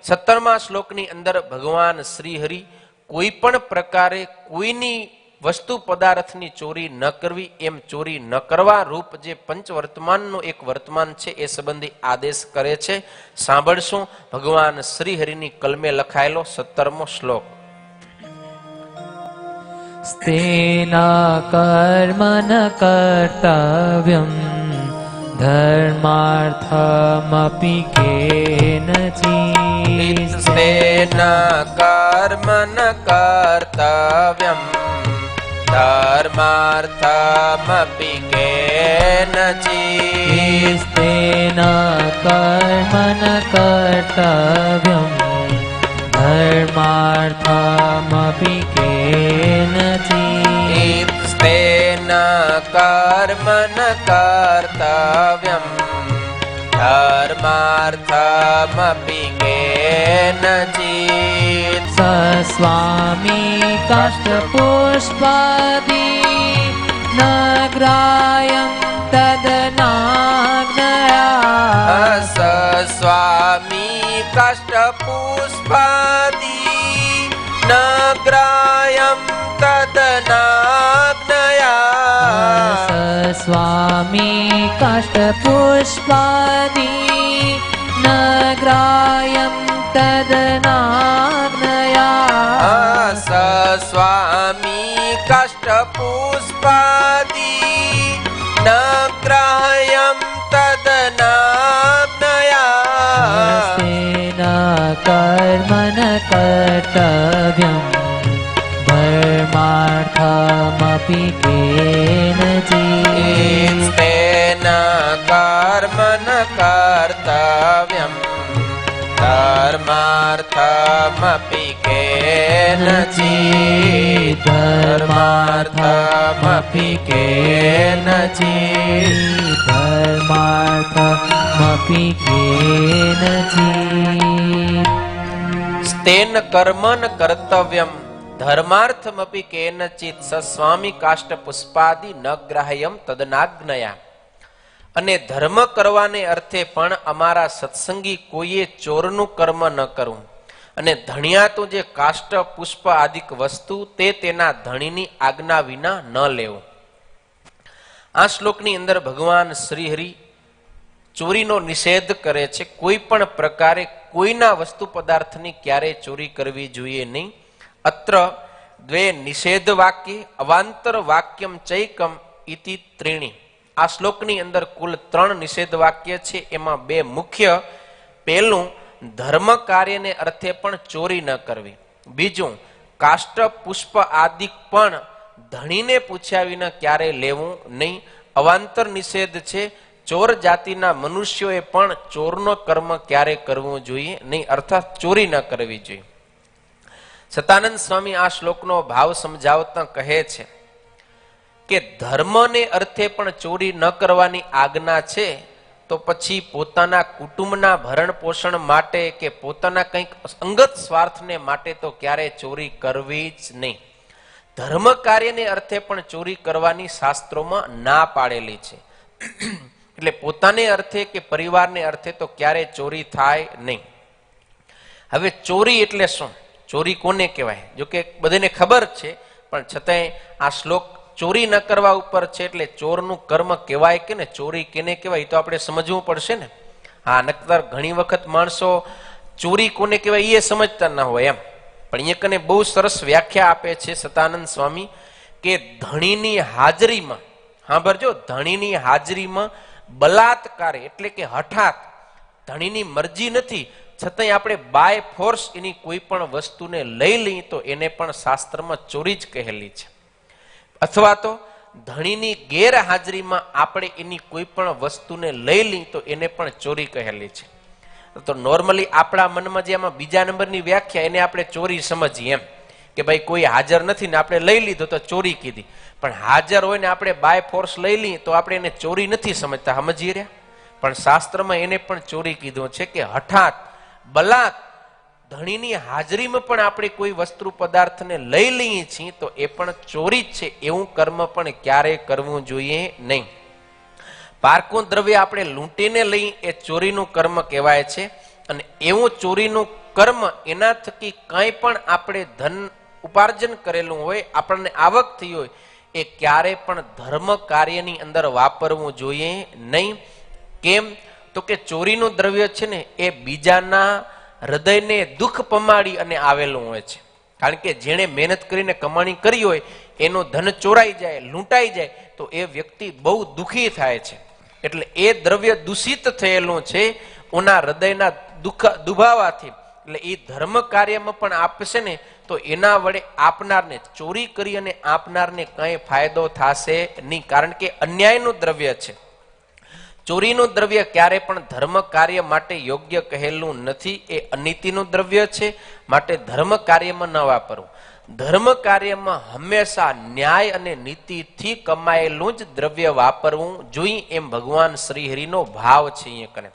17મા શ્લોકની અંદર ભગવાન શ્રી હરિ કોઈ પણ પ્રકારે કોઈની વસ્તુ પદાર્થની ચોરી ન કરવી એમ ચોરી ન કરવા રૂપ જે પંચવર્તમાનનું એક વર્તમાન છે એ સંબંધી આદેશ કરે છે. સાંભળશું ભગવાન શ્રી હરિની કલમે લખાયેલો 17મો શ્લોક. સ્તેના કર્મન કર્તવ્યમ ધર્માર્થમપી કેનચિત. સ્તેના કર્મન કર્તવ્યમ ધર્માર્થમપી કેનચિત. સ્તેના કર્મન કર્તવ્યમ ધર્માર્થમપી કેનચિત. સ્તેના કર્મન કર્તવ્યમ ધર્માર્થમપી કેનચિત. સ્વામી કાષ્ઠપુષ્પાદિ ન ગ્રાહ્યં તદનાજ્ઞયા. સ્વામી કાષ્ઠપુષ્પાદિ ન ગ્રાહ્યં તદનાજ્ઞયા. સ્વામી કાષ્ઠપુષ્પાદિ ન ગ્રાહ્યં તદનાજ્ઞયા. સ્વામી કાષ્ઠપુષ્પાદિ ન ગ્રાહ્યં તદનાજ્ઞયા. સ્તેના કર્મન કર્તવ્યમ ધર્માર્થમપી કેનચિત. સ્તેના કર્મન કર્તવ્યમ ધર્માર્થમપી કેનચિત. ધર્માર્થમપી કેનચિત. ધર્માર્થમપી કેનચિત. સ્તેન કર્મન કર્તવ્યમ ધર્માર્થમપી કેનચિત સ્વામી કાષ્ઠપુષ્પાદિ ન ગ્રાહ્યમ તદનાજ્ઞયા. અને ધર્મ કરવાને અર્થે પણ અમારા સત્સંગી કોઈએ ચોરનું કર્મ ન કરવું અને ધણિયાતું જે કાષ્ઠ પુષ્પ આદિક વસ્તુ તે તેના ધણીની આજ્ઞા વિના ન લેવું. આ શ્લોકની અંદર ભગવાન શ્રી હરિ ચોરીનો નિષેધ કરે છે. કોઈ પણ પ્રકારે કોઈના વસ્તુ પદાર્થની ક્યારેય ચોરી કરવી જોઈએ નહીં. અત્ર દ્વે નિષેધ વાક્ય અવાંતર વાક્યમ ચૈકમ ઇતિ ત્રીણી. આ શ્લોકની અંદર કુલ 3 નિષેધ વાક્ય છે. એમાં 2 મુખ્ય. પહેલું, ધર્મ કાર્યને અર્થે પણ ચોરી ન કરવી. બીજું, કાષ્ઠ પુષ્પ આદિ પણ ધણીને પૂછ્યા વિના ક્યારેય લેવું નહીં. અવાંતર નિષેધ છે. ચોર જાતિના મનુષ્યોએ પણ ચોરનો કર્મ ક્યારેય કરવું જોઈએ નહીં, અર્થાત ચોરી ન કરવી જોઈએ. સતાનંદ સ્વામી આ શ્લોકનો ભાવ સમજાવતા કહે છે કે ધર્મને અર્થે પણ ચોરી ન કરવાની આજ્ઞા છે, તો પછી પોતાના કુટુંબના ભરણ પોષણ માટે કે પોતાના કંઈક અંગત સ્વાર્થને માટે તો ક્યારેય ચોરી કરવી જ નહીં. ધર્મ કાર્યને અર્થે પણ ચોરી કરવાની શાસ્ત્રોમાં ના પાડેલી છે. એટલે પોતાને અર્થે કે પરિવારને અર્થે તો ક્યારેય ચોરી થાય નહીં. હવે ચોરી એટલે શું? ચોરી કોને કહેવાય? જો કે બધાને ખબર છે, પણ છતાંય આ શ્લોક ચોરી ન કરવા ઉપર છે. એટલે ચોરનું કર્મ કહેવાય કે ને ચોરી કેને કહેવાય એ તો આપણે સમજવું પડશે ને. હા, નકર ઘણી વખત માણસો ચોરી કોને કહેવાય એ સમજતા ના હોય એમ. પણ અહીંયા કને બહુ સરસ વ્યાખ્યા આપે છે સતાનંદ સ્વામી કે ધણીની હાજરીમાં, હા ભરજો, ધણીની હાજરીમાં બલાત્કાર એટલે કે હઠાત, ધણીની મરજી નથી છતાંય આપણે બાય ફોર્સ એની કોઈ પણ વસ્તુને લઈ લઈએ તો એને પણ શાસ્ત્રમાં ચોરી જ કહેલી છે. અથવા તો ધણીની ગેરહાજરીમાં આપણે એની કોઈ પણ વસ્તુને લઈ લઈએ તો એને પણ ચોરી કહેલી છે. તો નોર્મલી આપણા મનમાં જે આમાં બીજા નંબરની વ્યાખ્યા એને આપણે ચોરી સમજીએ એમ કે ભાઈ કોઈ હાજર નથી ને આપણે લઈ લીધો તો ચોરી કીધી. પણ હાજર હોય ને આપણે બાય ફોર્સ લઈ લઈએ તો આપણે એને ચોરી નથી સમજતા, સમજી રહ્યા. પણ શાસ્ત્રમાં એને પણ ચોરી કીધું છે કે હઠાત બલાત ધણીની હાજરીમાં પણ આપણે કોઈ વસ્તુ પદાર્થને લઈ લઈએ છીએ તો એ પણ ચોરી જ છે. એવું કર્મ પણ ક્યારેય કરવું જોઈએ નહીં. પારકું દ્રવ્ય આપણે લૂંટીને લઈ એ ચોરીનું કર્મ કહેવાય છે. અને એવું ચોરીનું કર્મ એના થકી કંઈ પણ આપણે ધન ઉપાર્જન કરેલું હોય, આપણને આવક થઈ હોય, એ ક્યારે પણ ધર્મ કાર્યની અંદર વાપરવું જોઈએ નહીં. કેમ? તો કે ચોરીનું દ્રવ્ય છે ને એ બીજાના હૃદયને દુઃખ પમાડી અને આવેલું હોય છે. કારણ કે જેણે મહેનત કરીને કમાણી કરી હોય એનું ધન ચોરાઈ જાય, લૂંટાઈ જાય તો એ વ્યક્તિ બહુ દુઃખી થાય છે. એટલે એ દ્રવ્ય દૂષિત થયેલું છે ઓના હૃદયના દુઃખ દુભાવાથી. એટલે એ ધર્મ કાર્યમાં પણ આપશે ને તો એના વડે આપનારને, ચોરી કરી અને આપનારને કંઈ ફાયદો થશે નહીં. કારણ કે અન્યાયનું દ્રવ્ય છે. ચોરીનું દ્રવ્ય ક્યારે પણ ધર્મ કાર્ય માટે યોગ્ય કહેલું નથી. એ અનીતિનું દ્રવ્ય છે, માટે ધર્મ કાર્યમાં ન વાપરવું. ધર્મ કાર્યમાં હંમેશા ન્યાય અને નીતિથી કમાયેલું જ દ્રવ્ય વાપરવું જોઈએ, એમ ભગવાન શ્રી હરિનો ભાવ છે અહીંયા કને.